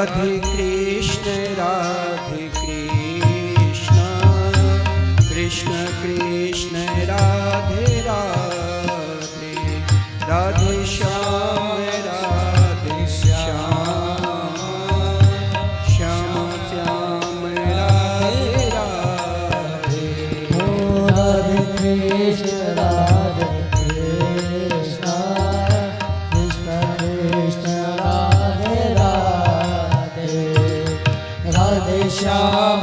राधे कृष्ण कृष्ण कृष्ण राधे राधे, राधे श्याम श्याम श्याम राधे राधे। ओ राधे कृष्ण कृष्ण कृष्ण राधे राधे, राधे श्याम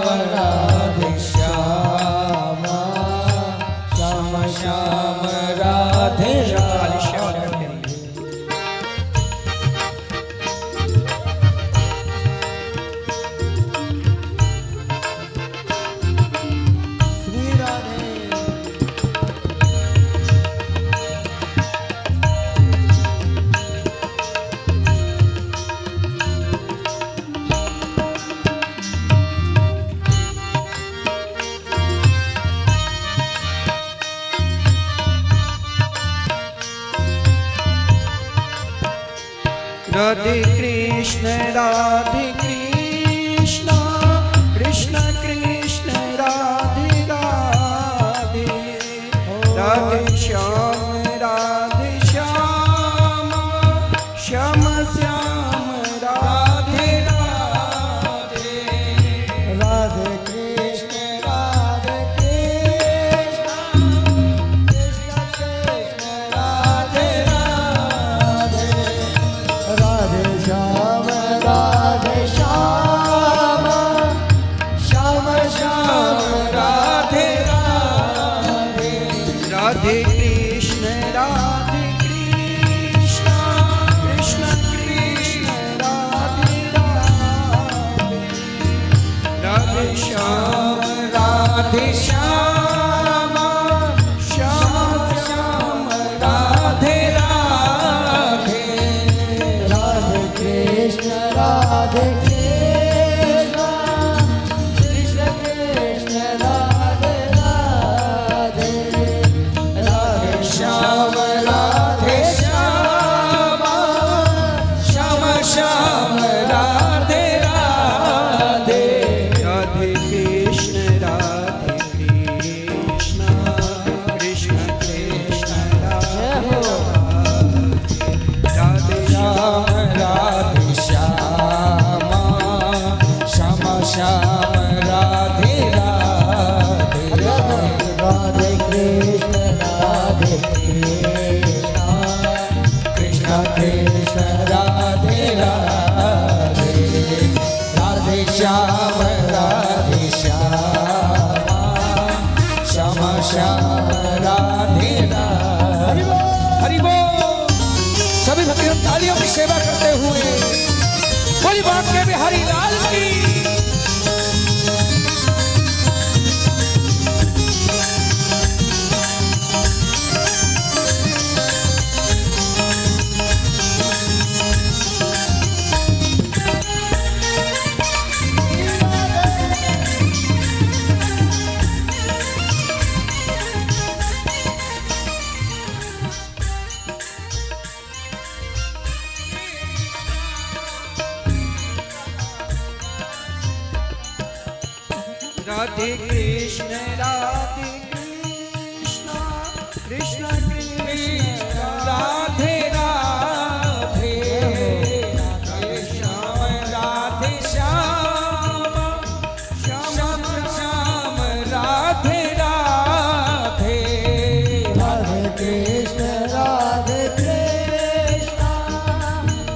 श्याम राधे राधे। श्री राधे। राधे कृष्ण कृष्ण कृष्ण राधे राधे, राधे श्याम श्याम श्याम राधे राधे, राधे कृष्ण कृष्ण कृष्ण राधे राधे, राधे श्याम श्याम श्याम राधे राधे, राधे कृष्ण कृष्ण कृष्ण राधे राधे, राधे श्याम श्याम श्याम राधे राधे, राधे कृष्ण कृष्ण कृष्ण राधे राधे, राधे श्याम श्याम श्याम राधे राधे, राधे कृष्ण कृष्ण कृष्ण राधे राधे, श्याम श्याम राधे राधे, राधे कृष्ण कृष्ण कृष्ण राधे राधे, राधे श्याम श्याम श्याम राधे राधे। हरि बोल। सभी भक्तों तालियों की सेवा करते हुए बोली बात के बिहारी लाल की। राधे कृष्ण कृष्ण कृष्ण राधे राधे, राधे श्याम श्याम श्याम राधे राधे, राधे कृष्ण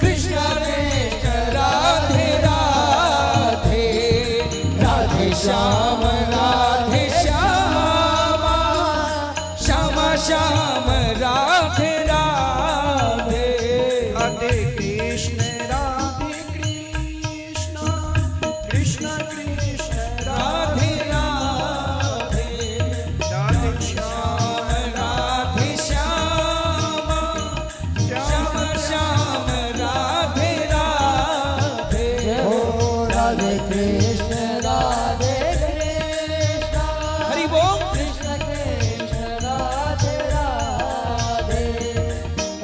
कृष्ण कृष्ण राधे राधे, राधे श्याम श्याम राधे राधे, राधे कृष्ण कृष्ण कृष्ण राधे राधे, राधे श्याम श्याम श्याम राधे राधे। ओ राधे कृष्ण हरि बोल। कृष्ण कृष्ण राधे राधे,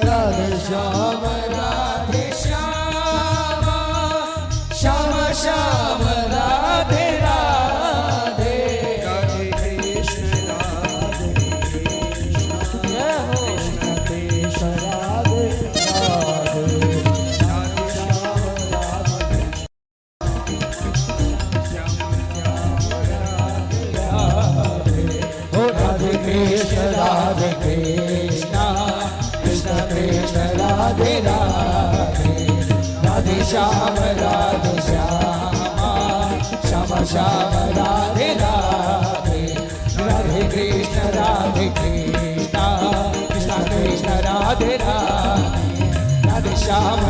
राधे श्याम राधे श्याम राधे श्याम श्याम श्याम राधे राधे राधे कृष्ण कृष्ण कृष्ण राधे राधे राधे श्याम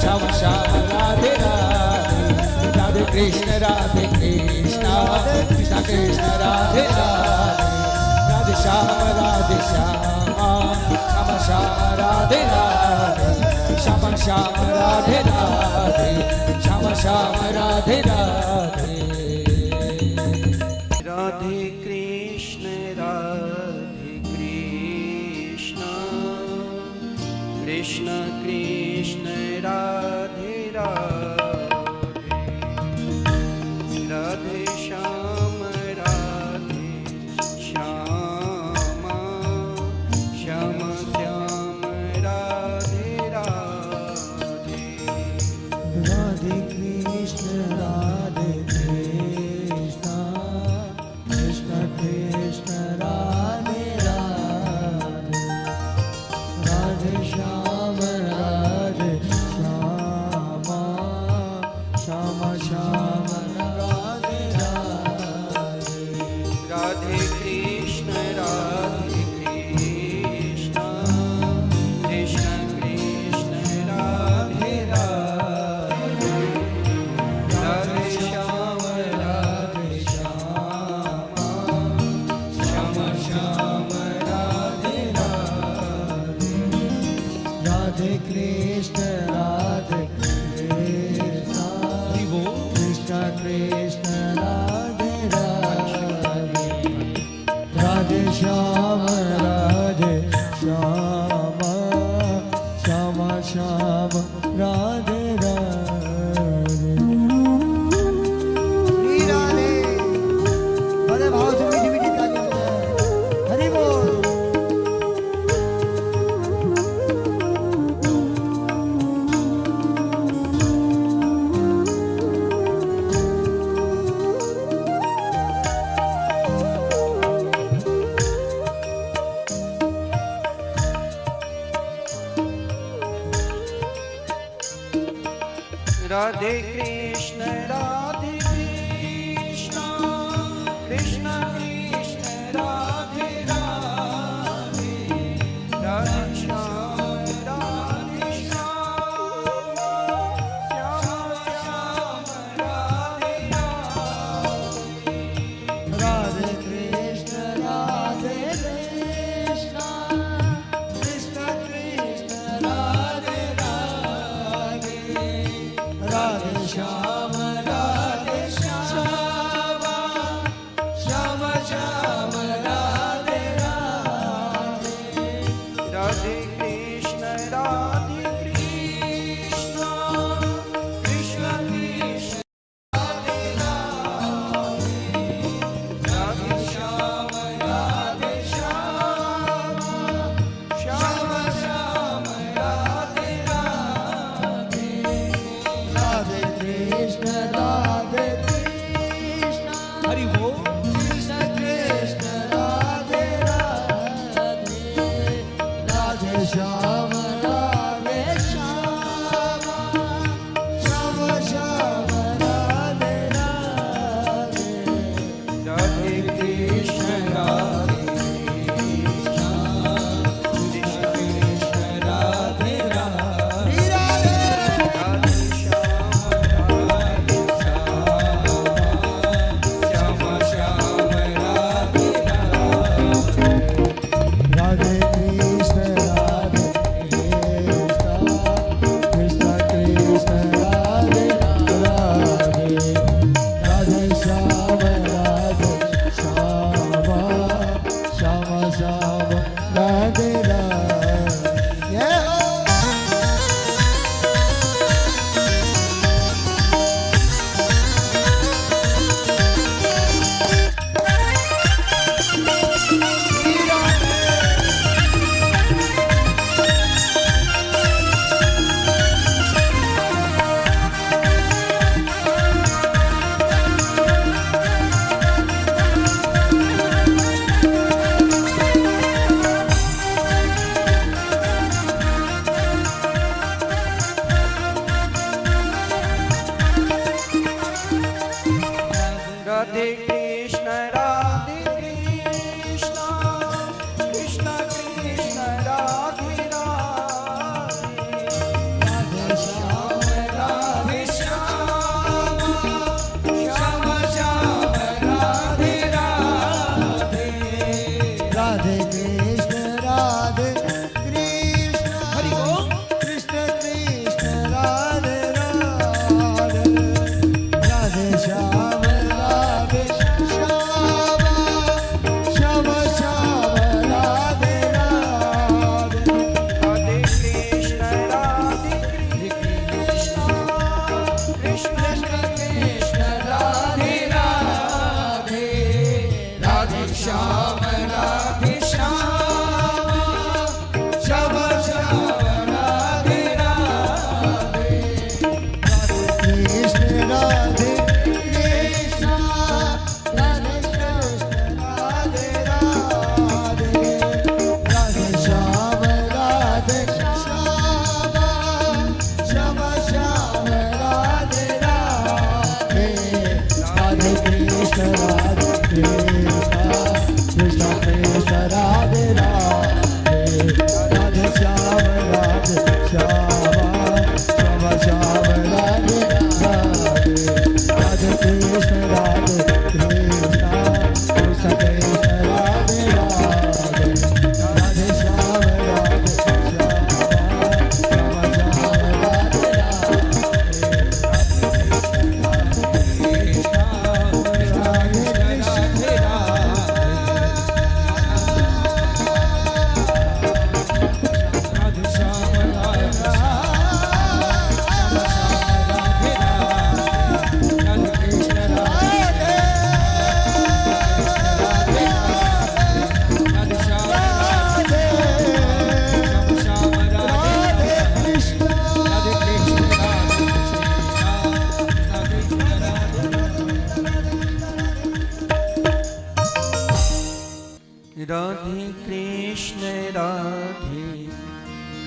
श्याम श्याम राधे राधे राधे कृष्ण कृष्ण कृष्ण राधे राधे राधे श्याम श्याम राधे राधे श्याम श्याम राधे राधे श्याम श्याम राधे राधे राधे कृष्ण कृष्ण कृष्ण राधे राधे राधे श्याम श्याम श्याम श्याम राधे राधे राधे कृष्ण कृष्ण कृष्ण राधे राधे राधे श्याम श्याम श्याम राधे राधे राधे कृष्ण कृष्ण कृष्ण राधे राधे राधे श्याम श्याम श्याम राधे राधे राधे कृष्ण कृष्ण कृष्ण राधे राधे राधे श्याम श्याम श्याम राधे राधे राधे बड़े भाव से मीठी मीठी तालियां बजाएं। हरि बोल। राधे कृष्ण कृष्ण कृष्ण राधे राधे राधे श्याम श्याम श्याम राधे राधे राधे कृष्ण कृष्ण कृष्ण राधे राधे राधे श्याम श्याम श्याम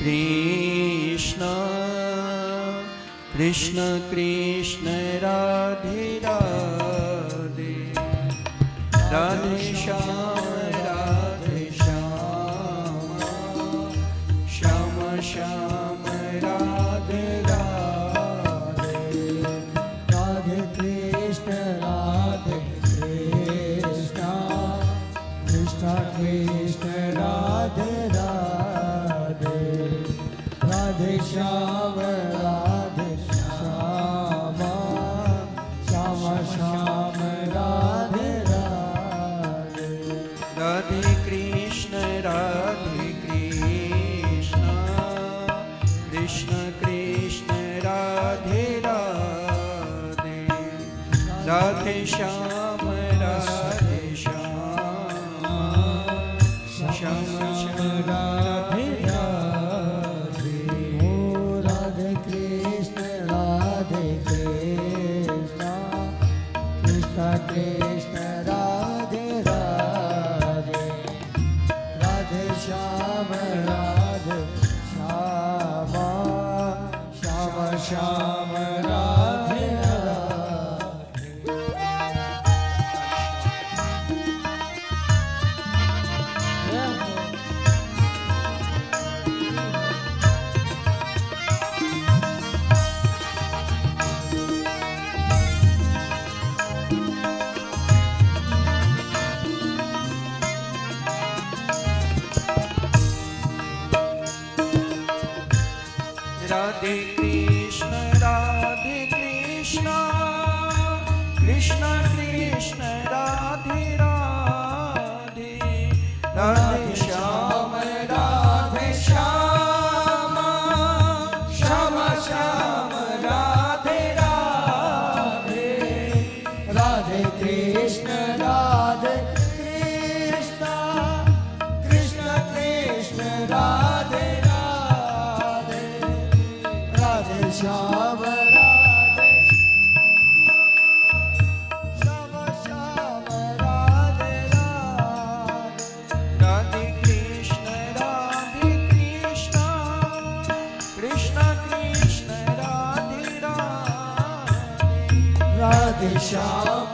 कृष्ण कृष्ण कृष्ण राधे राधे राधे श्याम श्याम श्याम राधे राधे राधे कृष्ण कृष्ण कृष्ण राधे राधे राधे श्याम श्याम श्याम श्याम राधे राधे राधे कृष्ण कृष्ण कृष्ण राधे राधे राधे श्याम श्याम श्याम राधे राधे ओ राधे कृष्ण कृष्ण कृष्ण राधे राधे राधे श्याम श्याम श्याम राधे राधे कृष्ण कृष्ण कृष्ण राधे राधे राधे श्याम श्याम श्याम श्याम राधे राधे राधे कृष्ण कृष्ण कृष्ण राधे राधे राधे श्याम श्याम श्याम राधे राधे राधे कृष्ण कृष्ण कृष्ण राधे राधे राधे श्याम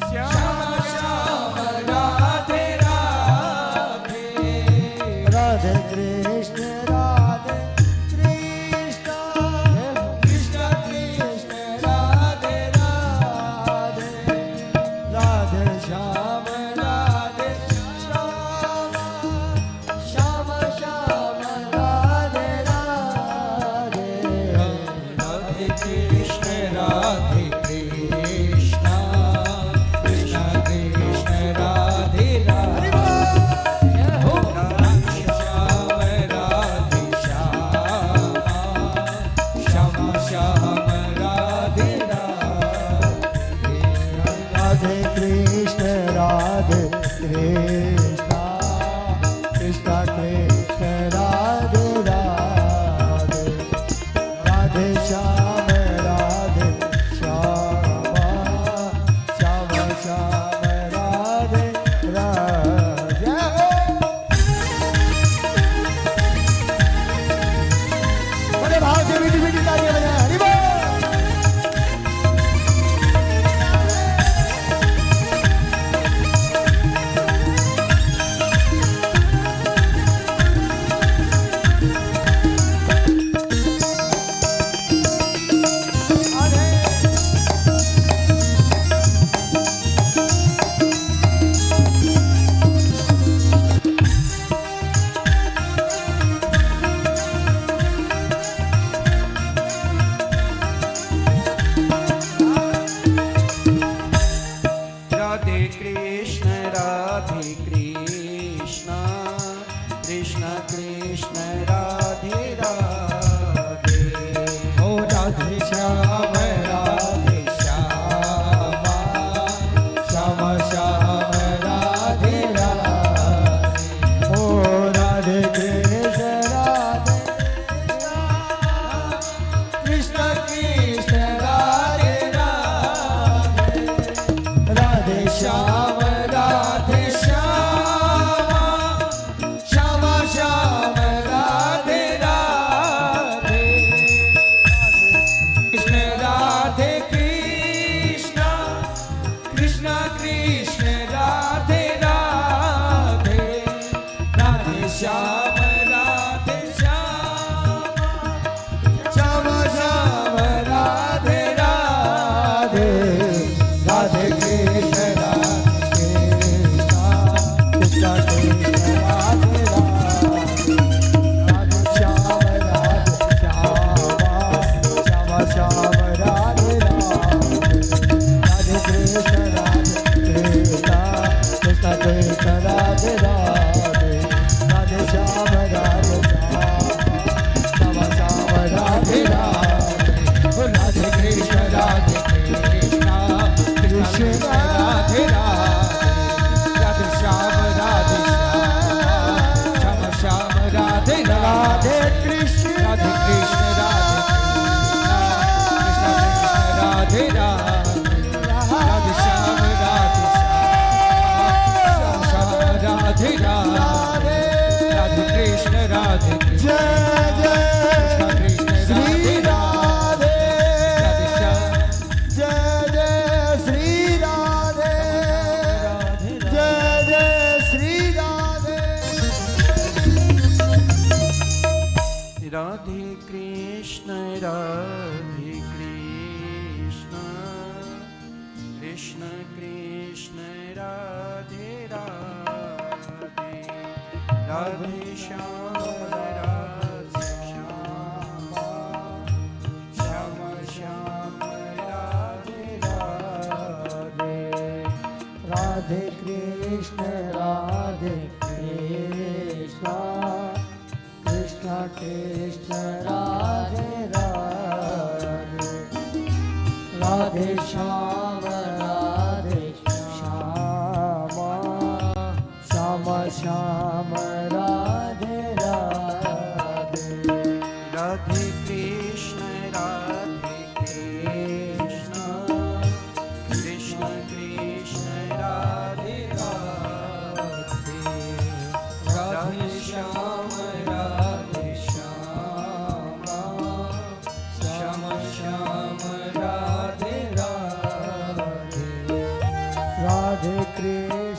श्याम श्याम राधे राधे राधे कृष्ण कृष्ण कृष्ण राधे राधे राधे श्याम श्याम श्याम राधे राधे राधे कृष्ण राधे कृष्ण कृष्ण कृष्ण राधे राधे राधे श्याम राधे श्याम श्याम श्याम राधे राधे राधे कृष्ण कृष्ण कृष्ण राधे राधे राधे श्याम श्याम श्याम राधे राधे राधे कृष्ण कृष्ण कृष्ण राधे राधे राधे श्याम श्याम श्याम राधे राधे राधे कृष्ण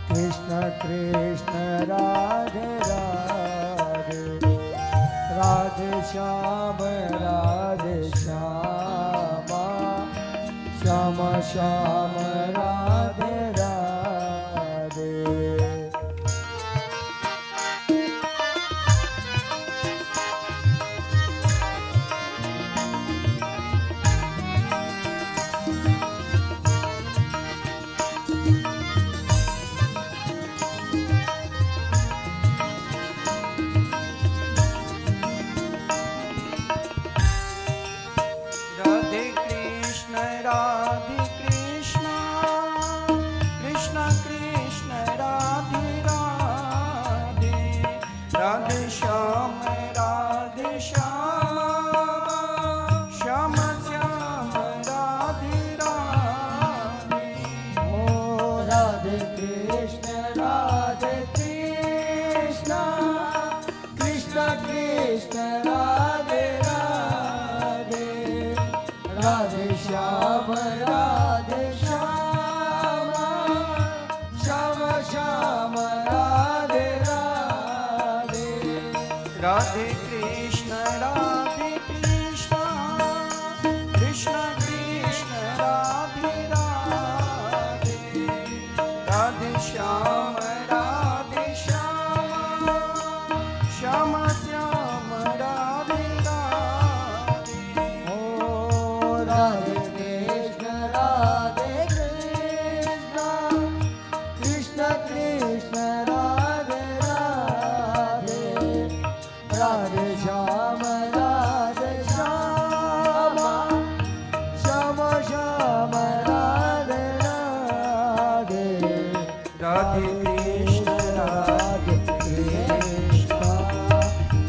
कृष्ण कृष्ण राधे राधे राधे श्याम श्याम श्याम राधे राधे राधे कृष्ण कृष्ण कृष्ण राधे राधे राधे श्याम श्याम श्याम राधे राधे ओ राधे कृष्ण कृष्ण कृष्ण राधे राधे राधे श्याम श्याम श्याम राधे राधे राधे कृष्ण कृष्ण कृष्ण राधे राधे राधे श्याम श्याम श्याम राधे राधे ओ राधे कृष्ण कृष्ण कृष्ण राधे राधे राधे श्याम श्याम श्याम राधे राधे राधे कृष्ण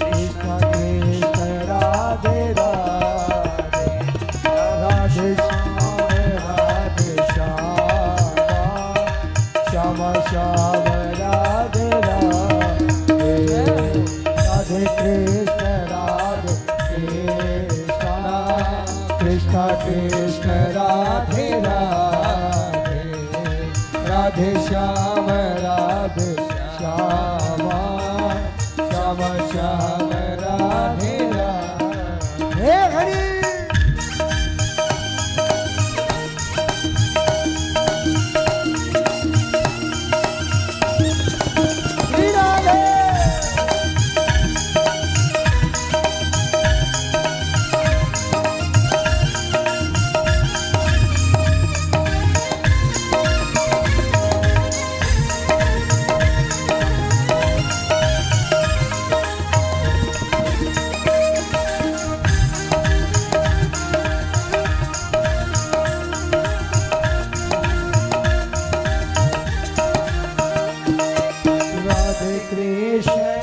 कृष्ण कृष्ण राधे राधे राधे श्याम श्याम राधे राधे राधे कृष्ण कृष्ण कृष्ण राधे राधे राधे श्याम श्याम श्याम राधे राधे हे हरि श्री राधे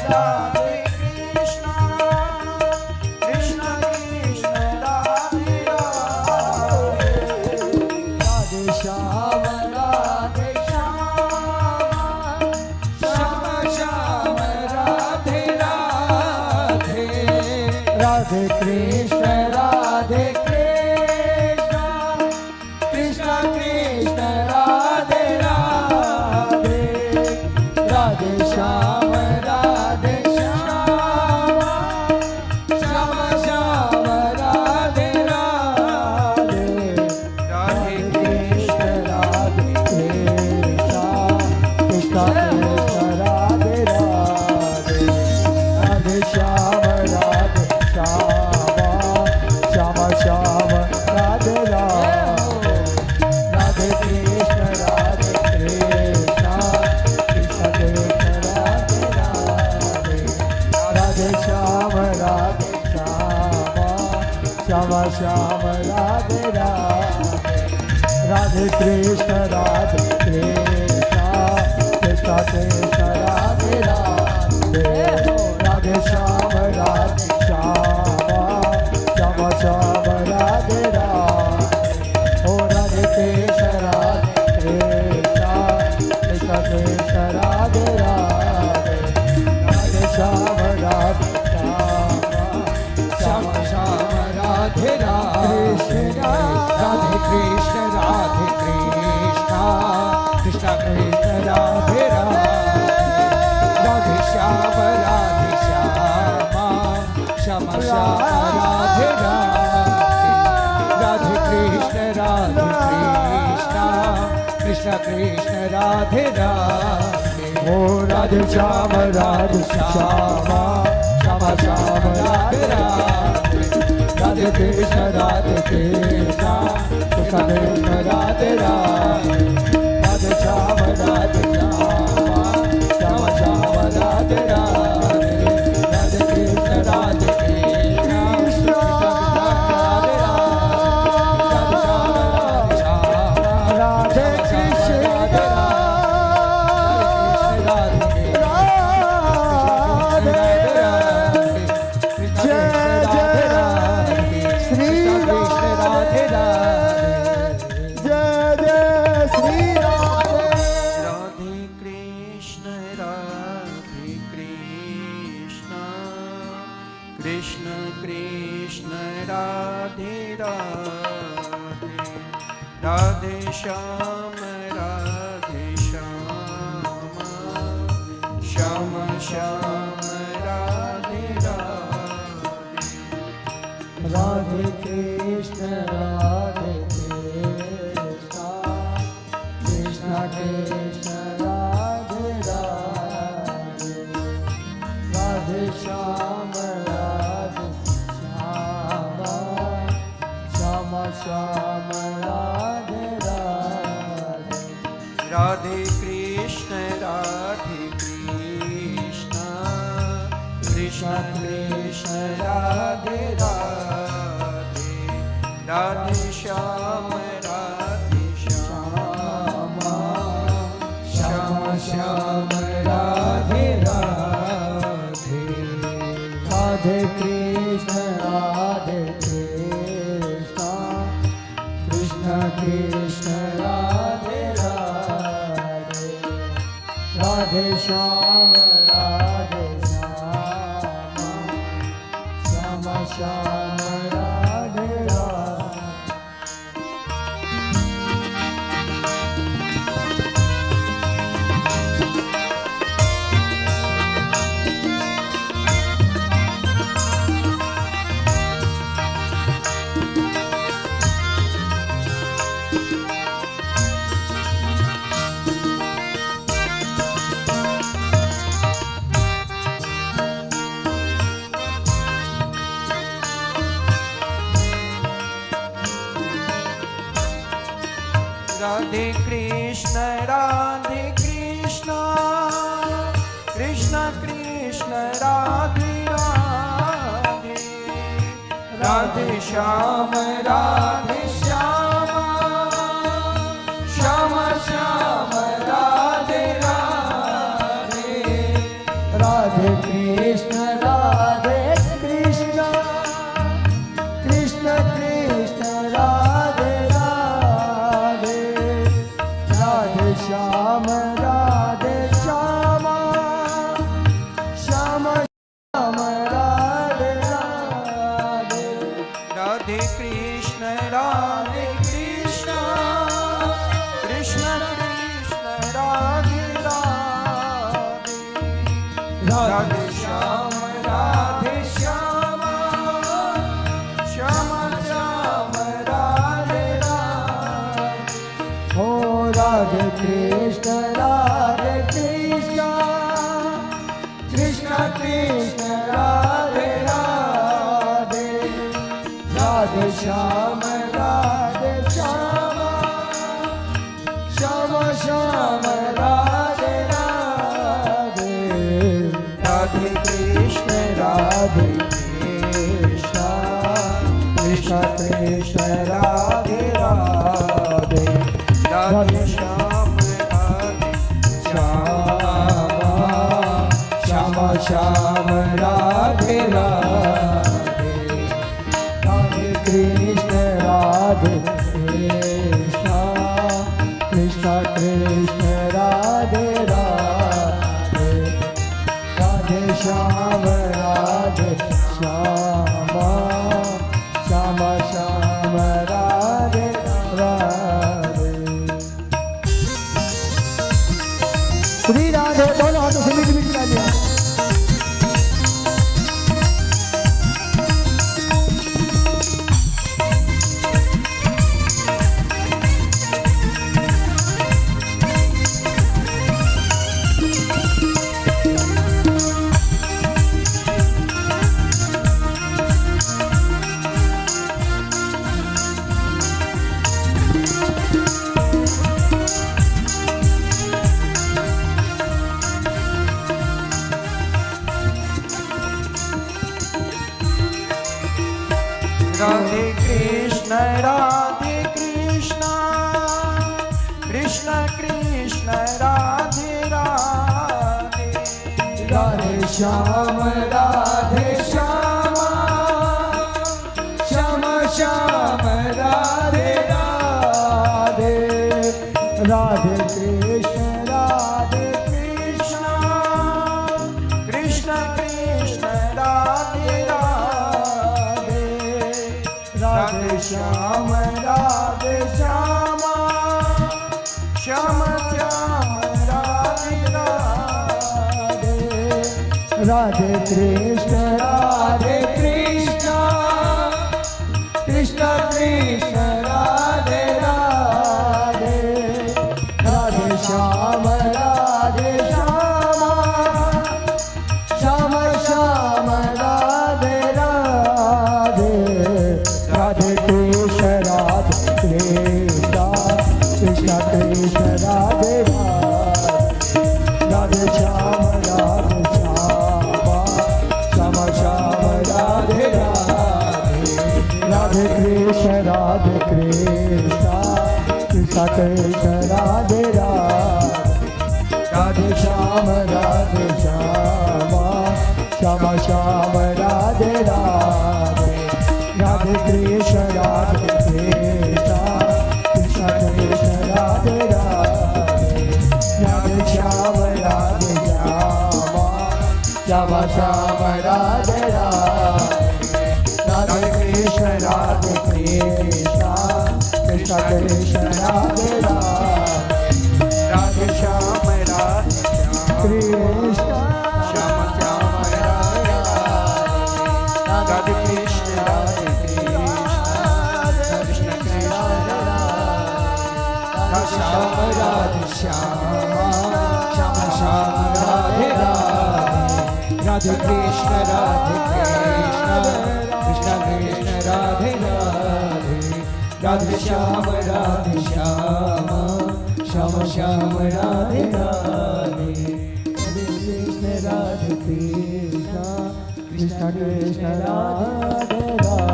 राधे कृष्ण कृष्ण कृष्ण राधे राधे राधे श्याम श्याम श्याम राधे राधे राधे कृष्ण कृष्ण कृष्ण राधे राधे राधे श्याम राधे श्याम श्याम श्याम राधे राधे राधे कृष्ण राधे कृष्ण कृष्ण कृष्ण राधे राधे राधे श्याम राधे श्याम श्याम श्याम राधे राधे राधे कृष्ण राधे कृष्ण कृष्ण कृष्ण राधे राधे राधे श्याम राधे श्याम श्याम राधे राधे राधे कृष्ण राधे कृष्ण कृष्ण कृष्ण राधे राधे राधे श्याम राधे श्याम श्याम राधे राधे ओ राधे कृष्ण राधे कृष्ण कृष्ण कृष्ण राधे राधे राधे श्याम राधे श्याम श्याम राधे राधे राधे कृष्ण राधे कृष्ण कृष्ण कृष्ण राधे राधे राधे श्याम राधे श्याम श्याम राधे राधे राधे कृष्ण राधे कृष्ण कृष्ण कृष्ण राधे राधे ओ राधे श्याम राधे श्याम श्याम श्याम राधे राधे राधे कृष्ण राधे कृष्ण कृष्ण कृष्ण राधे राधे राधे श्याम राधे श्याम श्याम राधे राधे राधे कृष्ण राधे कृष्ण राधे कृष्ण कृष्ण कृष्ण राधे राधे राधे श्याम श्याम श्याम राधे राधे राधे कृष्ण राधे कृष्ण कृष्ण कृष्ण राधे राधे राधे श्याम राधे श्याम श्याम श्याम राधे राधे राधे कृष्ण राधे कृष्ण कृष्ण कृष्ण राधे राधे राधे श्याम श्याम श्याम राधे राधे राधे कृष्ण राधे कृष्ण कृष्ण कृष्ण राधे राधे राधे श्याम राधे श्याम श्याम राधे राधे राधे कृष्ण कृष्ण कृष्ण राधे राधे राधे श्याम राधे श्याम श्याम श्याम राधे राधे राधे कृष्ण राधे कृष्ण कृष्ण कृष्ण राधे राधे राधे श्याम राधे श्याम श्याम श्याम राधे राधे राधे कृष्ण कृष्ण कृष्ण कृष्ण राधे राधे राधे श्याम राधे श्याम श्याम श्याम राधे राधे। हो राधे कृष्ण कृष्ण कृष्ण राधे राधे, राधे श्याम श्याम श्याम राधे राधे, राधे कृष्ण राधे कृष्ण कृष्ण कृष्ण राधे राधे, राधे श्याम राधे श्याम श्याम राधे राधे, राधे कृष्ण कृष्ण कृष्ण राधे राधे, राधे श्याम श्याम श्याम राधे राधे। श्री राधे दोनों हाथों से मीठी मीठी तालियां। राधे कृष्ण कृष्ण कृष्ण राधे राधे, राधे श्याम श्याम श्याम राधे राधे, राधे कृष्ण कृष्ण कृष्ण राधे राधे, राधे श्याम श्याम श्याम श्याम राधे राधे, राधे कृष्ण कृष्ण कृष्ण राधे राधे, राधे श्याम श्याम श्याम राधे राधे, राधे कृष्ण कृष्ण कृष्ण राधे राधे, राधे श्याम श्याम श्याम राधे राधे, राधे कृष्ण कृष्ण कृष्ण राधे राधे, राधे श्याम श्याम श्याम राधे राधे, राधे कृष्ण कृष्ण कृष्ण राधे राधे, राधे श्याम श्याम श्याम राधे राधे, राधे कृष्ण कृष्ण कृष्ण राधे राधे, राधे श्याम कृष्ण श्याम श्याम राधे राधे, कृष्ण कृष्ण कृष्ण श्याम राधे श्याम श्याम राधे राधे, राधे कृष्ण कृष्ण कृष्ण राधे राधे, राधे श्याम श्याम श्याम राधे राधे, राधे कृष्ण कृष्ण कृष्ण राधे राधे,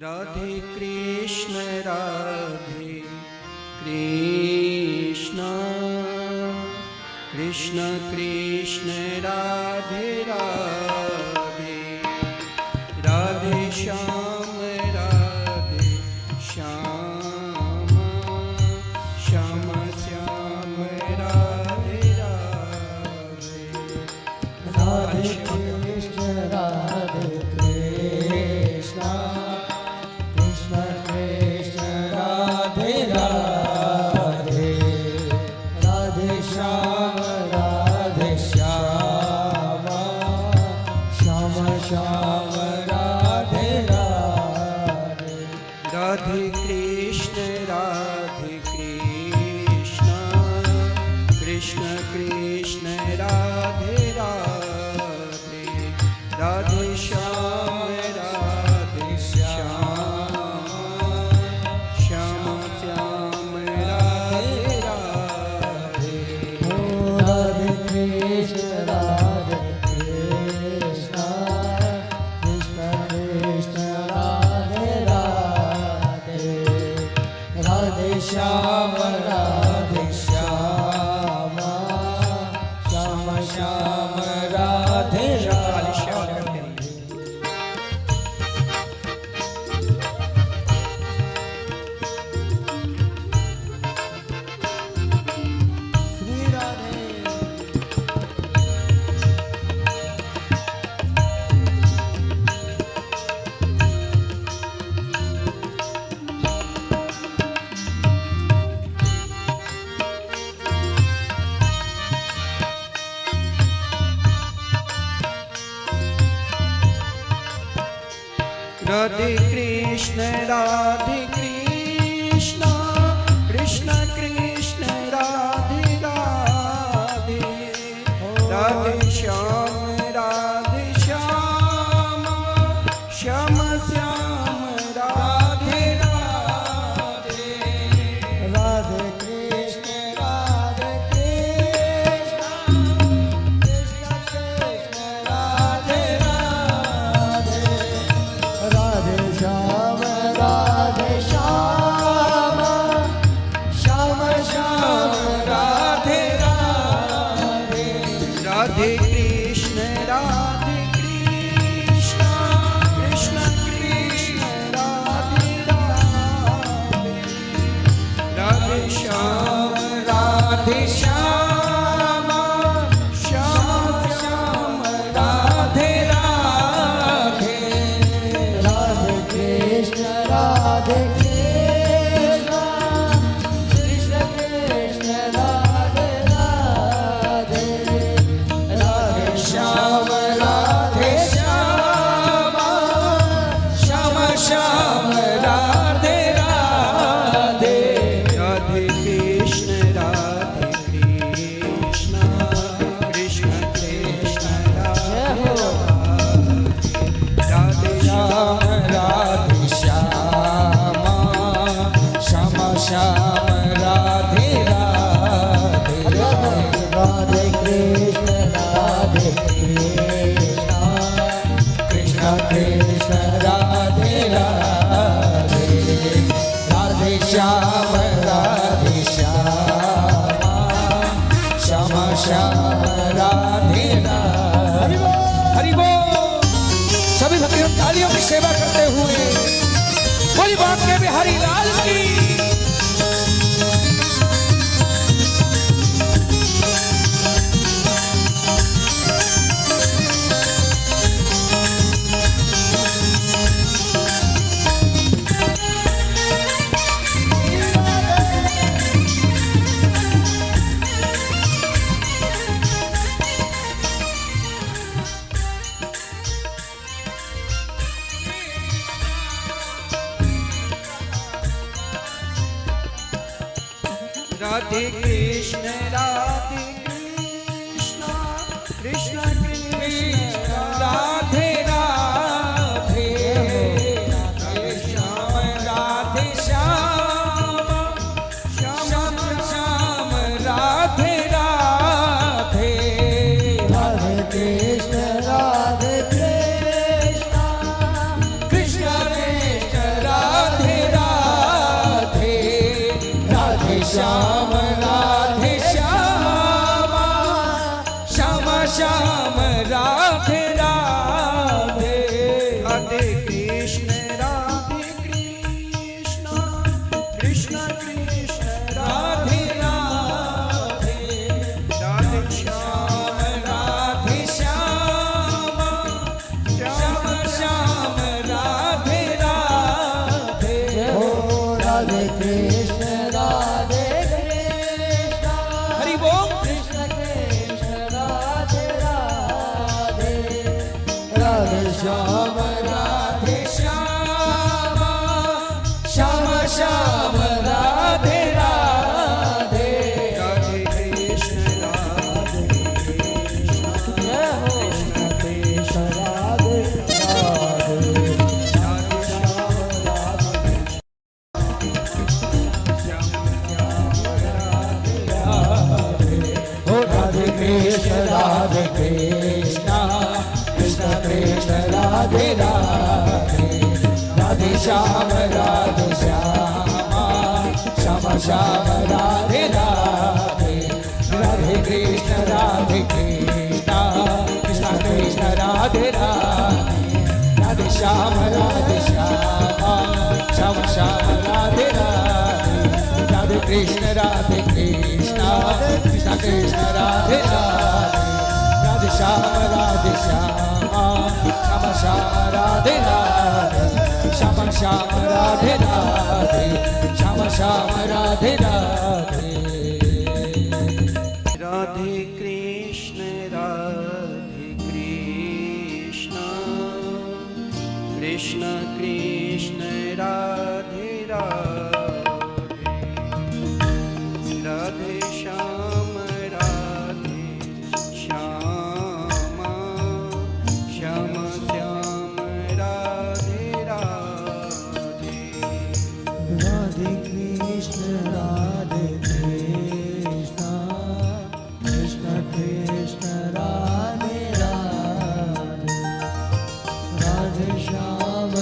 राधे कृष्ण कृष्ण कृष्ण कृष्ण राधे राधे, राधे श्याम श्याम श्याम श्याम राधे राधे, राधे कृष्ण कृष्ण कृष्ण कृष्ण राधे राधे, राधे श्याम श्याम राधे राधे। श्री राधे राधे कृष्ण कृष्ण कृष्ण राधे राधे, राधे श्याम श्याम श्याम राधे राधे। राधे कृष्ण कृष्ण कृष्ण राधे राधे, राधे श्याम श्याम श्याम राधे राधे। राधे कृष्ण कृष्ण कृष्ण राधे राधे, राधे श्याम श्याम श्याम राधे राधे। राधे कृष्ण कृष्ण कृष्ण राधे राधे, राधे श्याम श्याम श्याम राधे राधे। राधे कृष्ण कृष्ण कृष्ण राधे राधे, राधे श्याम राधे श्याम श्याम श्याम राधे राधे। राधे कृष्ण कृष्ण कृष्ण राधे राधे, राधे श्याम श्याम श्याम राधे राधे। हरि बोल। सभी भक्तों तालियों की सेवा करते हुए बोली बांके बिहारी लाल की। राधे कृष्ण कृष्ण कृष्ण राधे राधे, राधे श्याम श्याम श्याम राधे राधे। राधे कृष्ण कृष्ण कृष्ण राधे राधे, राधे श्याम श्याम श्याम राधे राधे। राधे कृष्ण कृष्ण कृष्ण राधे राधे, राधे श्याम श्याम श्याम राधे राधे। ओ राधे कृष्ण हरि बोल। कृष्ण कृष्ण राधे राधे, राधे श्याम श्याम श्याम राधे राधे। राधे कृष्ण जय हो कृष्ण कृष्ण राधे राधे, राधे श्याम ओ राधे कृष्ण कृष्ण कृष्ण राधे राधे, राधे श्याम श्याम श्याम राधे राधे, राधे कृष्ण कृष्ण श्याम राधे श्याम श्याम श्याम राधे राधे राधे कृष्ण कृष्ण कृष्ण राधे राधे राधे श्याम श्याम श्याम राधे राधे श्याम श्याम राधे राधे श्याम श्याम राधे राधे राधे कृष्ण कृष्ण कृष्ण राधे राधे राधे श्याम श्याम श्याम श्याम राधे राधे राधे कृष्ण कृष्ण कृष्ण राधे राधे राधे श्याम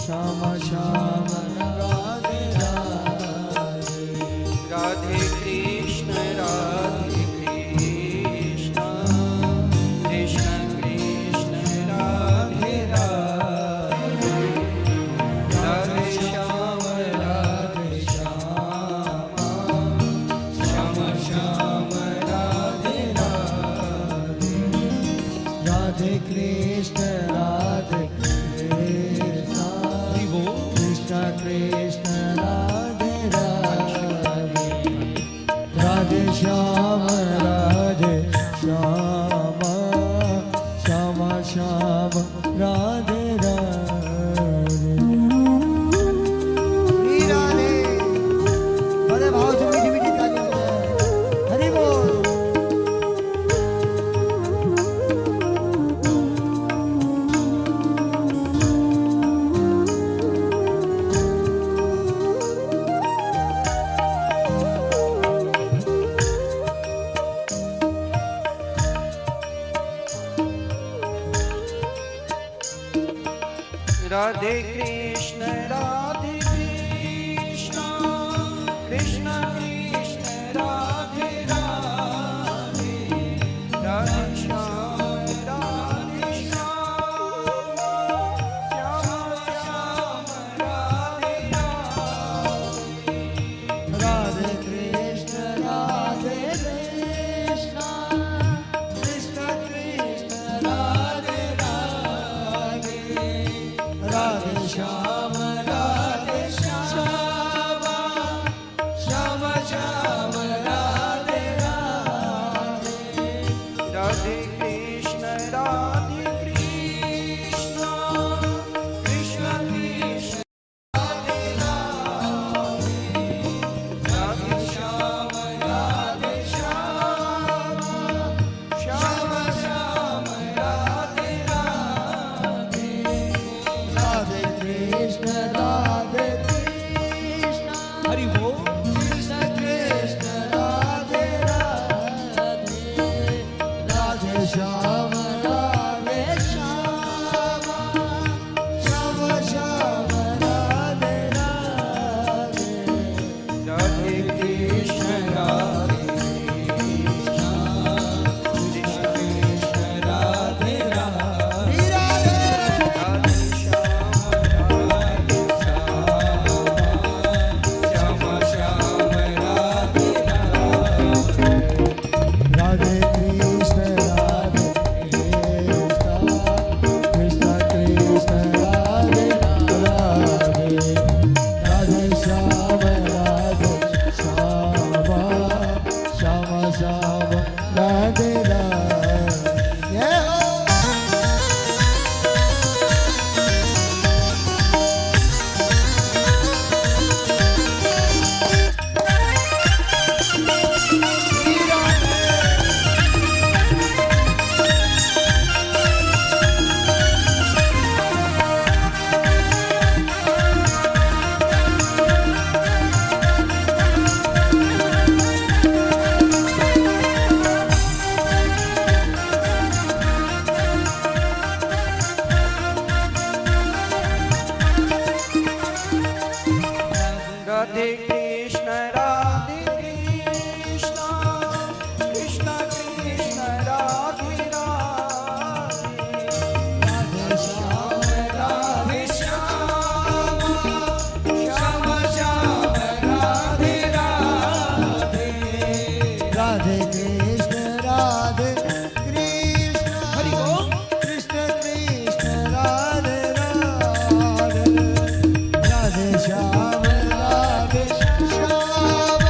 श्याम श्याम राधे राधे राधे कृष्ण कृष्ण कृष्ण राधे राधे राधे श्याम श्याम श्याम राधे राधे राधे कृष्ण कृष्ण कृष्ण राधे राधे राधे श्याम श्याम श्याम राधे राधे राधे बड़े भाव से मीठी मीठी तालियां बजाएं। हरि बोल। राधे कृष्ण कृष्ण कृष्ण राधे राधे राधे श्याम श्याम श्याम राधे राधे राधे कृष्ण कृष्ण कृष्ण राधे राधे राधे श्याम श्याम श्याम श्याम राधे राधे राधे कृष्ण कृष्ण कृष्ण राधे राधे श्याम श्याम श्याम राधे राधे राधे कृष्ण हरि बोल कृष्ण कृष्ण राधे राधे राधे श्याम श्याम श्याम राधे राधे राधे कृष्ण राधे राधे राधे कृष्ण कृष्ण कृष्ण राधे राधे राधे श्याम श्याम श्याम राधे राधे राधे कृष्ण कृष्ण कृष्ण राधे राधे राधे कृष्ण राधे कृष्ण हरि ओम कृष्ण कृष्ण राधे राधे राधे श्याम राधे श्याम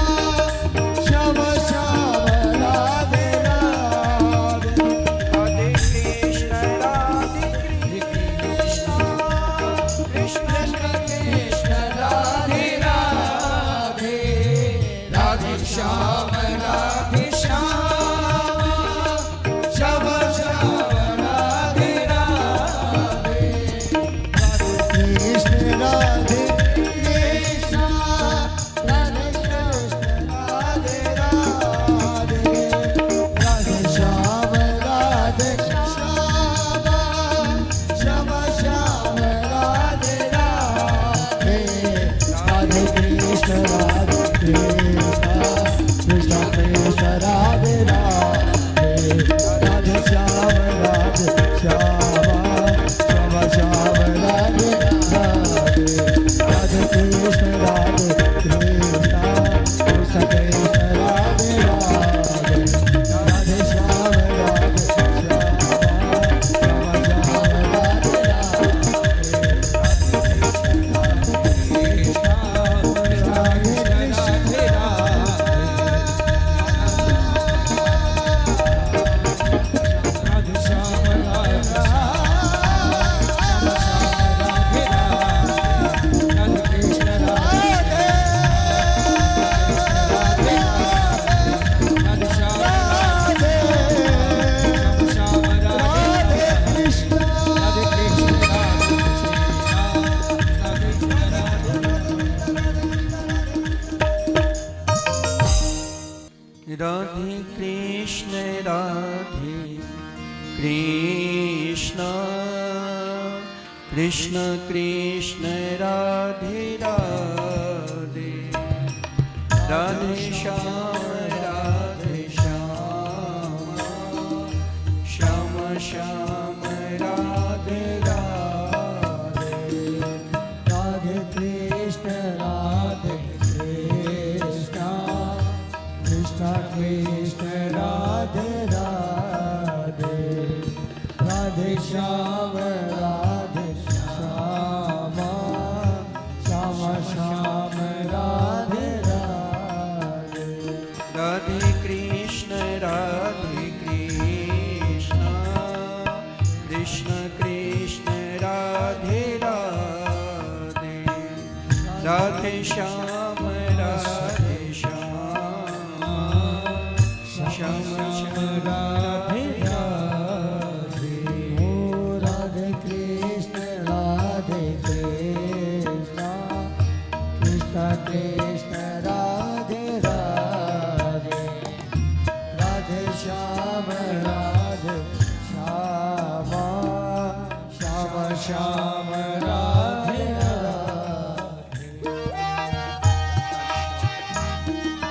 श्याम श्याम राधे राधे राधे कृष्ण राधे कृष्ण कृष्ण कृष्ण राधे राधे राधे श्याम राधे श्याम श्याम श्याम राधे राधे कृष्ण राधे कृष्ण राधे कृष्ण राधे राधे राधे श्याम राधे श्याम श्याम श्याम राधे राधे राधे कृष्ण राधे कृष्ण कृष्ण कृष्ण राधे राधे राधे श्याम राधे श्याम श्याम श्याम राधे राधे राधे कृष्ण राधे कृष्ण कृष्ण कृष्ण राधे राधे राधे श्याम राधे श्याम श्याम श्याम राधे राधे कृष्ण राधे कृष्ण कृष्ण कृष्ण राधे राधे राधे श्याम श्याम श्याम राधे राधे राधे कृष्ण राधे कृष्ण कृष्ण कृष्ण राधे राधे राधे श्याम राधे श्याम श्याम श्याम राधे राधे राधे कृष्ण कृष्ण कृष्ण राधे राधे राधे श्याम श्याम श्याम राधे राधे ओ राधे कृष्ण राधे कृष्ण कृष्ण कृष्ण राधे राधे राधे श्याम राधे श्याम श्याम श्याम राधे राधे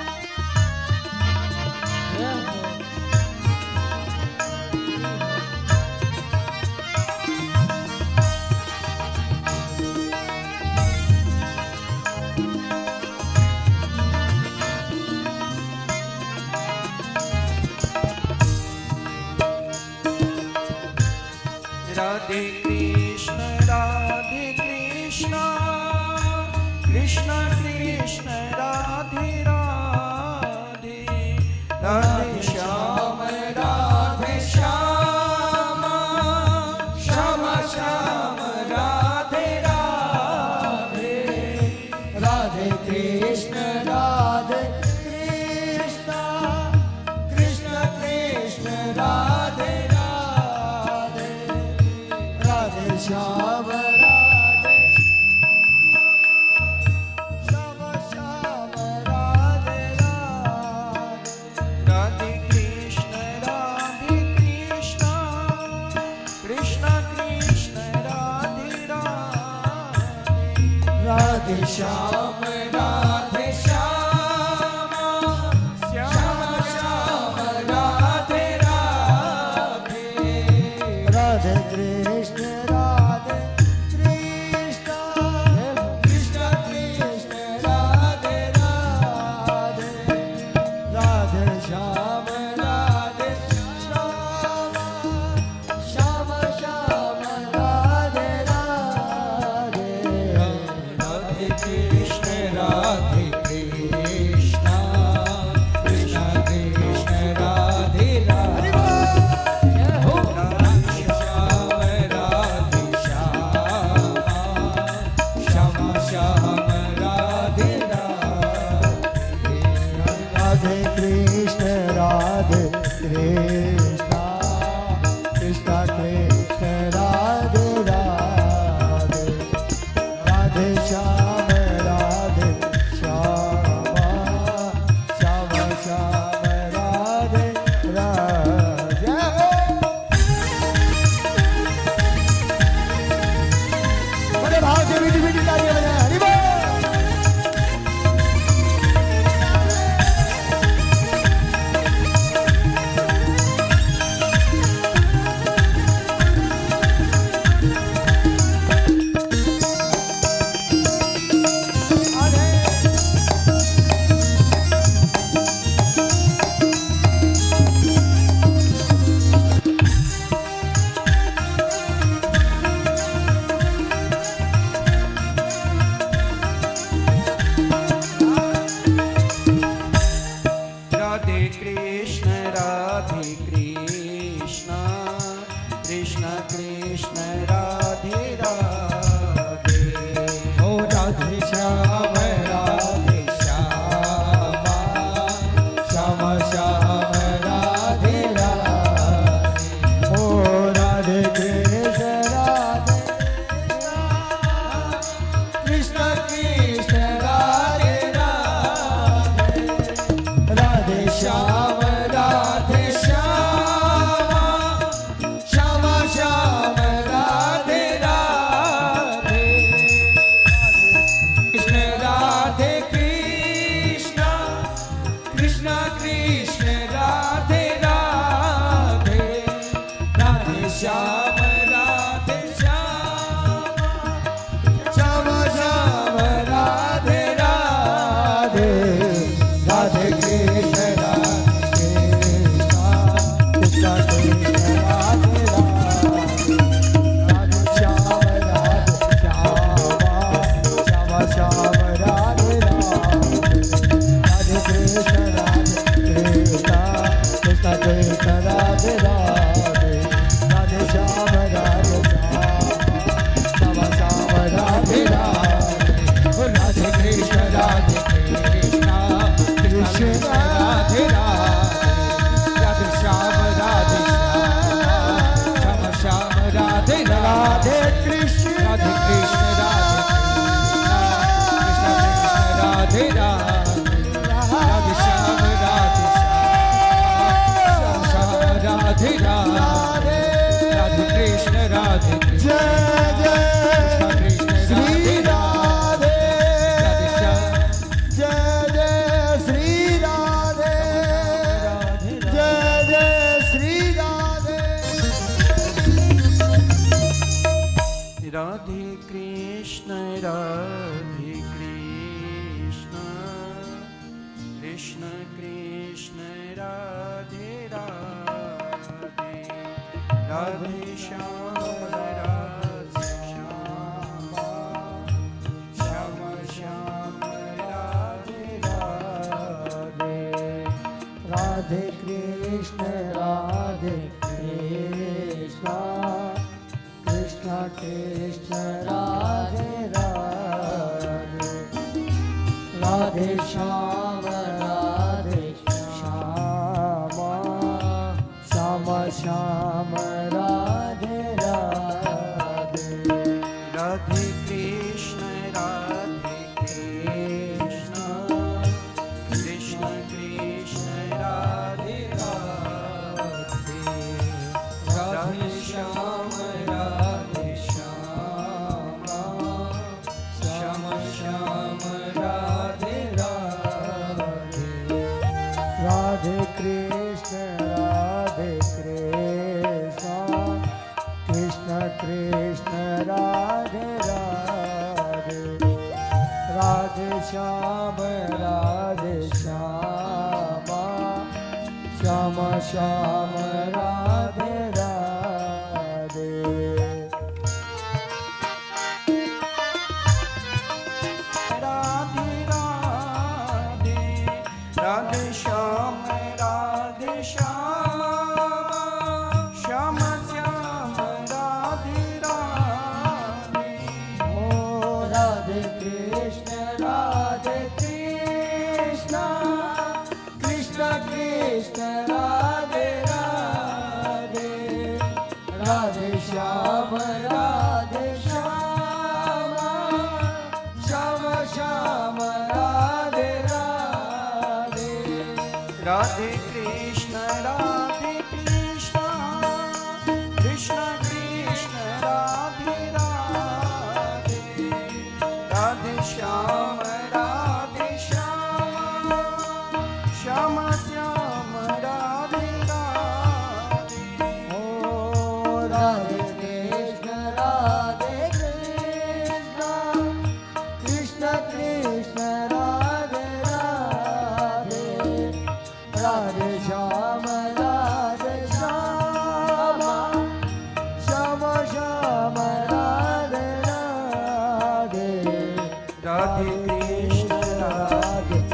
राधे कृष्ण कृष्ण कृष्ण राधे राधे राधे श्याम श्याम श्याम श्याम राधे राधे राधे कृष्ण राधे कृष्ण कृष्ण कृष्ण राधे राधे राधे श्याम राधे श्याम श्याम राधे राधे राधे कृष्ण कृष्ण कृष्ण राधे राधे राधे श्याम राधे श्याम श्याम श्याम राधे राधे राधे कृष्ण राधे कृष्ण कृष्ण कृष्ण राधे राधे राधे श्याम राधे श्याम श्याम श्याम राधे राधे राधे कृष्ण राधे कृष्ण कृष्ण कृष्ण राधे राधे हो राधे श्याम राधे श्याम श्याम श्याम राधे राधे राधे कृष्ण राधे कृष्ण कृष्ण कृष्ण राधे राधे राधे श्याम राधे श्याम श्याम श्याम राधे राधे बड़े भाव से मीठी मीठी तालियां बजाएं हरि बोल राधे कृष्ण कृष्ण कृष्ण राधे राधे हो राधे श्याम राधे श्याम श्याम श्याम राधे राधे ओ राधे कृष्ण राधे कृष्ण कृष्ण राधे राधे राधे श्याम राधे श्याम श्याम श्याम राधे राधे कृष्ण राधे कृष्ण कृष्ण कृष्ण राधे राधे राधे श्याम राधे श्याम श्याम श्याम राधे राधे राधे कृष्ण राधे कृष्ण कृष्ण राधे राधे राधे श्याम राधे श्याम श्याम श्याम राधे राधे राधे कृष्ण कृष्ण कृष्ण राधे राधे राधे श्याम राधे श्याम श्याम राधे राधे हो राधे कृष्ण कृष्ण कृष्ण राधे राधे राधे श्याम राधे श्याम श्याम श्याम राधे राधे राधे कृष्ण राधे कृष्ण राधे कृष्ण राधे श्याम राधे श्याम श्याम राधे राधे राधे कृष्ण राधे कृष्ण जय जय कृष्ण श्री राधे राधे श्याम जय जय श्री राधे जय जय श्री राधे राधे कृष्ण कृष्ण कृष्ण राधे राधे राधे श्याम राधे श्याम श्याम श्याम राधे राधे राधे कृष्ण कृष्ण कृष्ण राधे राधे राधे श्याम श्याम श्याम राधे राधे राधे कृष्ण कृष्ण कृष्ण राधे राधे राधे श्याम राधे श्याम श्याम श्याम राधे राधे राधे कृष्ण कृष्ण कृष्ण राधे राधे राधे श्याम श्याम श्याम राधे राधे राधे राधे राधे श्याम राधे श्याम श्याम श्याम राधे राधे ओ राधे कृष्ण कृष्ण कृष्ण राधे राधे राधे श्याम श्याम श्याम राधे राधे राधे कृष्ण कृष्ण कृष्ण राधे राधे राधे श्याम श्याम श्याम राधे राधे ओ राधे कृष्ण कृष्ण कृष्ण राधे राधे राधे श्याम श्याम श्याम राधे राधे राधे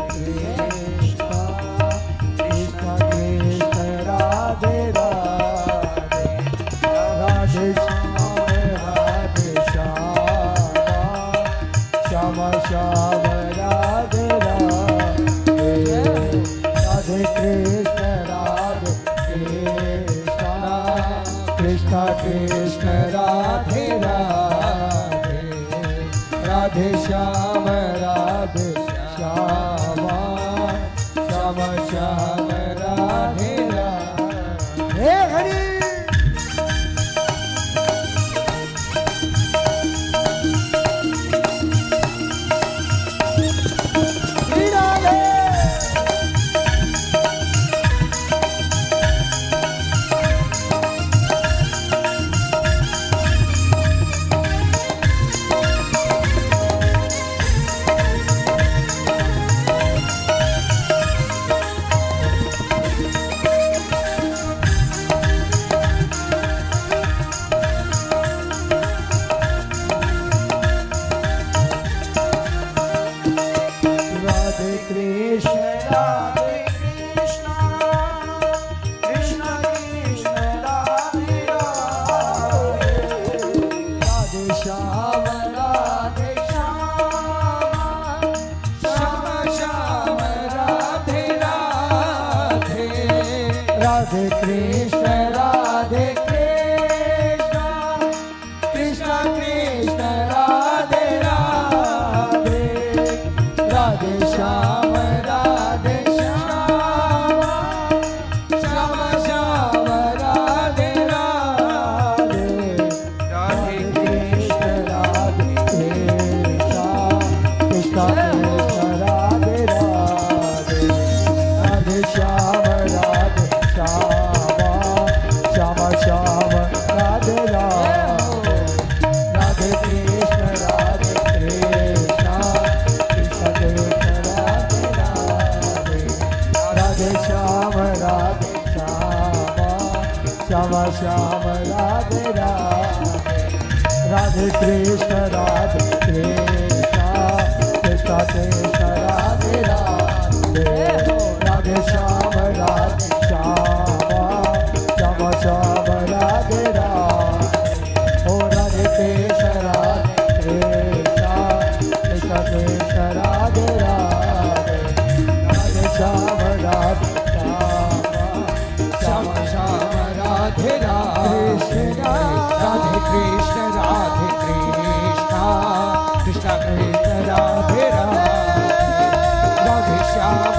कृष्ण कृष्ण कृष्ण राधे राधे राधे श्याम श्याम राधे राधे राधे कृष्ण कृष्ण कृष्ण राधे राधे राधे श्याम श्याम श्याम राधे राधे हे हरि राधे कृष्ण कृष्ण कृष्ण राधे राधे राधे श्याम श्याम श्याम राधे राधे राधे कृष्ण कृष्ण कृष्ण राधे राधे राधे श्याम श्याम श्याम राधे राधे राधे कृष्ण कृष्ण कृष्ण राधे राधे राधे श्याम श्याम श्याम राधे राधे राधे कृष्ण कृष्ण कृष्ण राधे राधे राधे श्याम श्याम श्याम राधे राधे ओ राधे कृष्ण कृष्ण कृष्ण राधे राधे राधे श्याम श्याम श्याम राधे राधे राधे कृष्ण कृष्ण कृष्ण राधे राधे राधे श्याम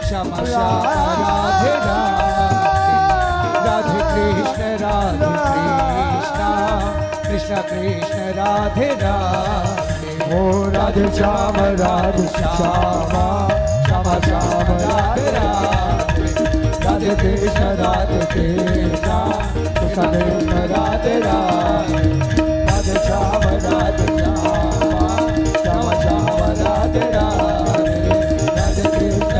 श्याम श्याम राधे राधे कृष्ण कृष्ण कृष्ण राधे राधे ओ राधे श्याम श्याम श्याम राधे राधे राधे कृष्ण कृष्ण कृष्ण राधे राधे राधे श्याम श्याम श्याम राधे राधे राधे कृष्ण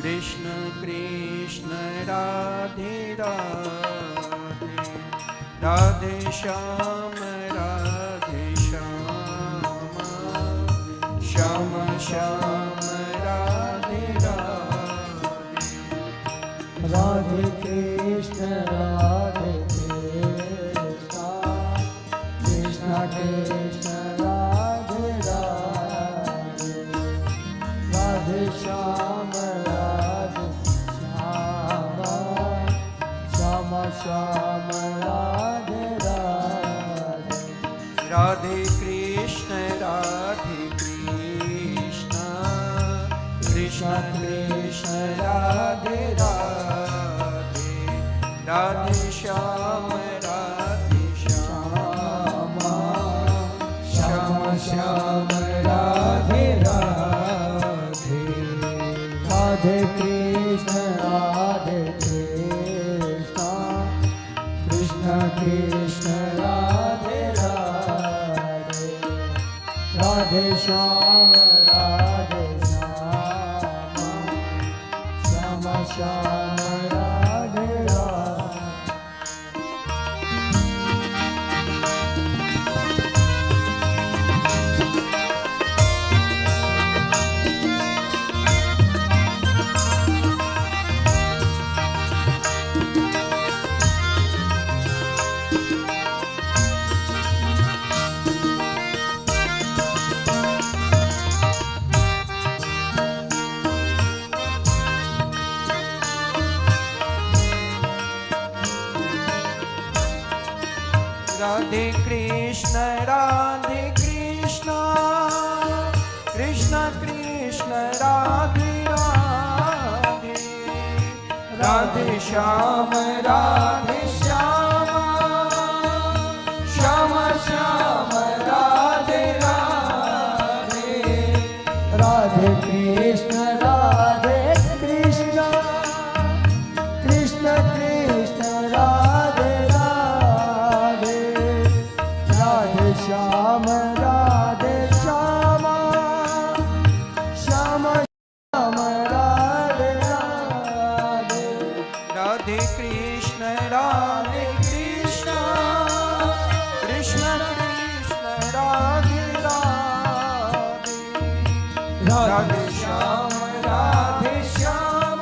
कृष्ण कृष्ण राधे राधे राधे श्याम श्याम श्याम राधे राधे राधे कृष्ण राधे कृष्ण कृष्ण कृष्ण राधे राधे राधे श्याम राधे श्याम श्याम श्याम राधे राधे राधे कृष्ण राधे कृष्ण कृष्ण कृष्ण राधे राधे राधे श्याम श्याम श्याम राधे राधे राधे कृष्ण राधे कृष्ण कृष्ण कृष्ण राधे राधे राधे श्याम राधे श्याम श्याम श्याम राधे राधे राधे कृष्ण कृष्ण कृष्ण राधे राधे राधे श्याम श्याम श्याम श्याम राधे राधे राधे कृष्ण कृष्ण कृष्ण कृष्ण राधे राधे राधे श्याम श्याम श्याम श्याम राधे राधे राधे कृष्ण कृष्ण कृष्ण कृष्ण राधे राधे राधे श्याम श्याम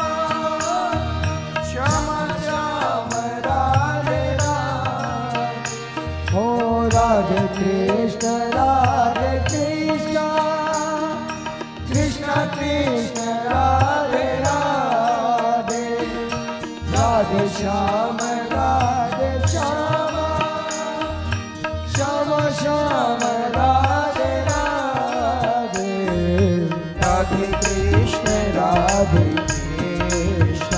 श्याम श्याम राधे राधे हो राधे कृष्ण कृष्ण कृष्ण राधे राधे राधे श्याम श्याम श्याम श्याम राधे राधे राधे कृष्ण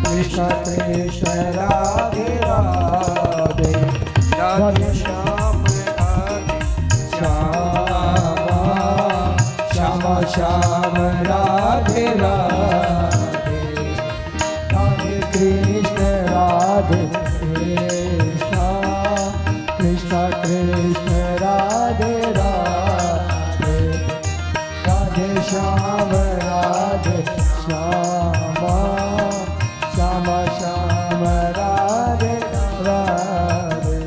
कृष्ण कृष्ण राधे राधे राधे श्याम श्याम श्याम राधे राधे राधे कृष्ण कृष्ण कृष्ण राधे राधे राधे श्याम श्याम श्याम श्याम राधे राधे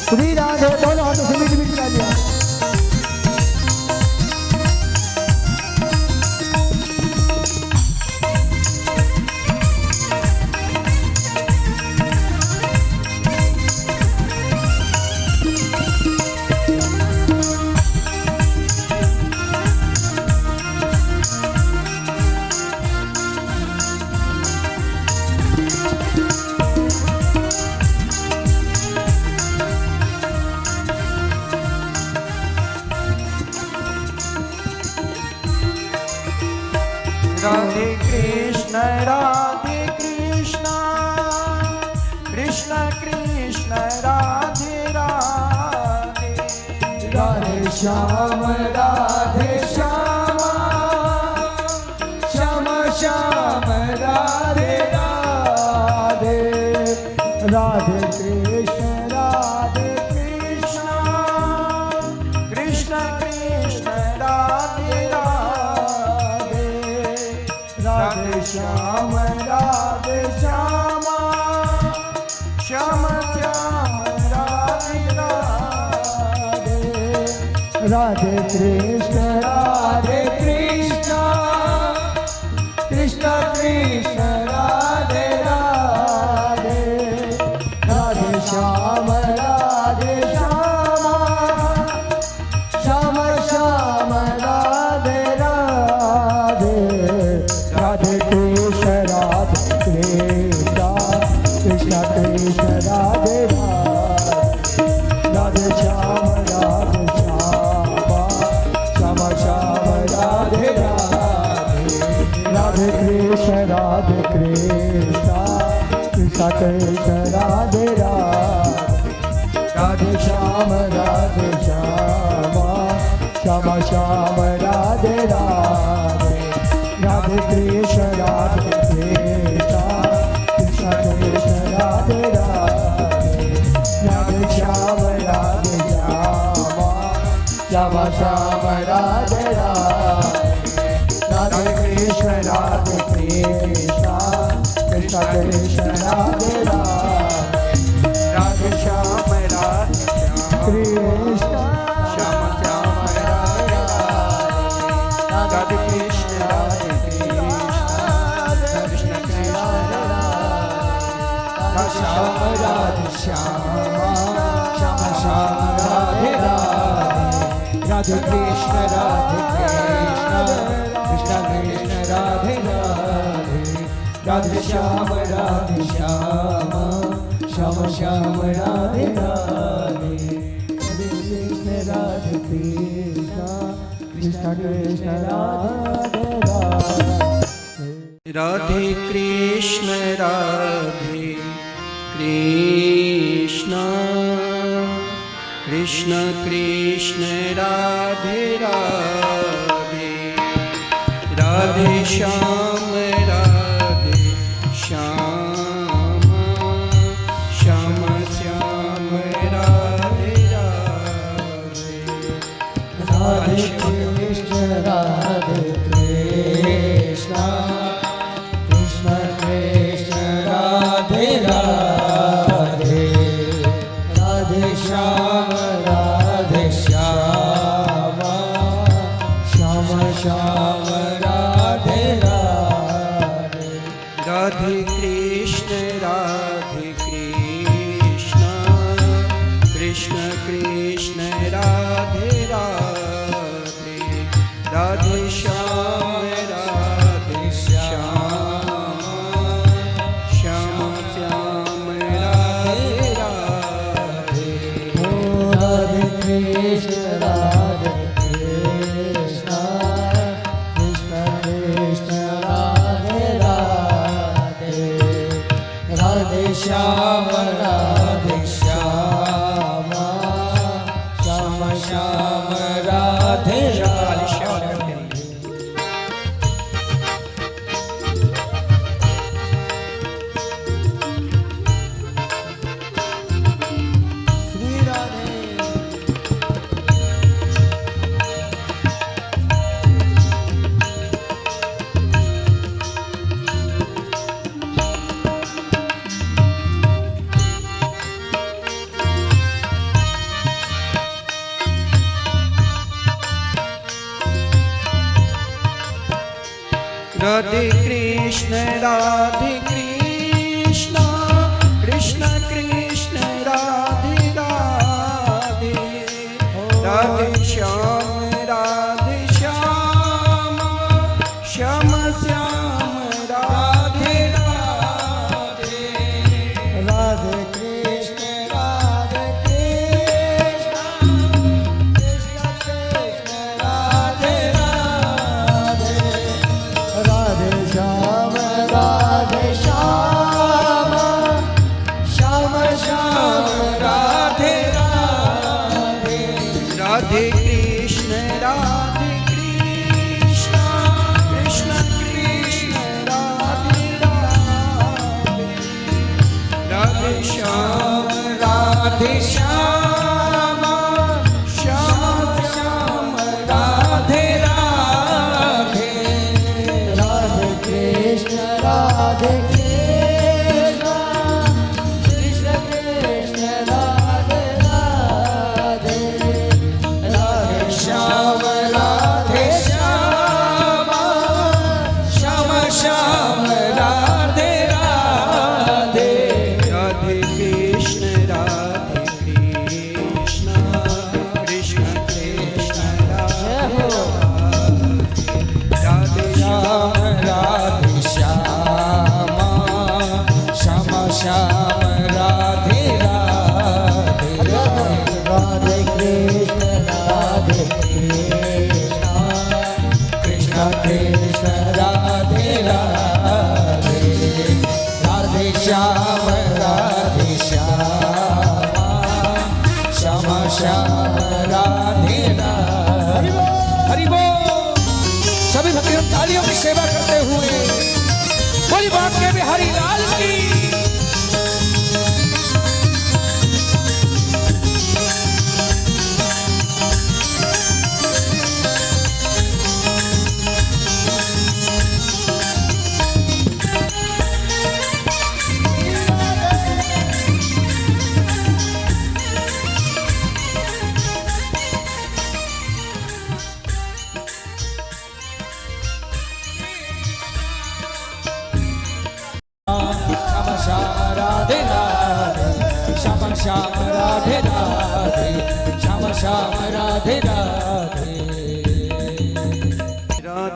श्री राधे दोनों हाथों से मीठी मीठी तालियां। राधे कृष्ण कृष्ण कृष्ण राधे राधे राधे श्याम श्याम श्याम श्याम राधे राधे राधे कृष्ण कृष्ण कृष्ण राधे राधे श्याम राधे श्यामा श्याम श्याम राधे राधे राधे कृष्ण राधे कृष्ण कृष्ण कृष्ण राधे राधे राधे श्याम राधे श्यामा श्याम श्याम राधे राधे राधे कृष्ण कृष्ण कृष्ण राधे राधे राधे श्याम राधे श्यामा श्याम श्याम राधे राधे राधे कृष्ण कृष्ण कृष्ण राधे राधे राधे श्याम राधे श्यामा श्याम श्याम राधे राधे राधे कृष्ण कृष्ण कृष्ण राधे राधे राधे श्याम राधे श्यामा श्याम श्याम राधे राधे राधे कृष्ण कृष्ण कृष्ण कृष्ण राधे राधे राधे श्याम राधे कृष्ण श्याम श्याम राधे राधे कृष्ण कृष्ण कृष्ण राधे श्याम राधे श्यामा श्याम श्याम राधे राधे राधे कृष्ण कृष्ण कृष्ण राधे राधे राधे श्याम राधे श्यामा श्याम श्याम राधे राधे राधे कृष्ण कृष्ण कृष्ण राधे राधे राधे कृष्ण कृष्ण कृष्ण राधे राधे राधे श्याम श्याम श्याम राधे राधे राधे कृष्ण कृष्ण कृष्ण राधे राधे राधे श्याम श्यामा श्याम श्याम राधे राधे राधे कृष्ण कृष्ण कृष्ण राधे राधे राधे श्याम श्याम श्याम राधे राधे राधे कृष्ण कृष्ण कृष्ण राधे राधे राधे श्याम श्यामा श्याम श्याम राधे राधे श्री राधे राधे कृष्ण कृष्ण कृष्ण राधे राधे राधे श्याम श्याम श्याम राधे राधे राधे कृष्ण कृष्ण कृष्ण राधे राधे राधे श्याम कृष्ण कृष्ण राधे राधे राधे श्याम श्याम श्याम राधे राधे हरि बोल। सभी भक्तों तालियों की सेवा करते हुए बोली बांके बिहारी लाल की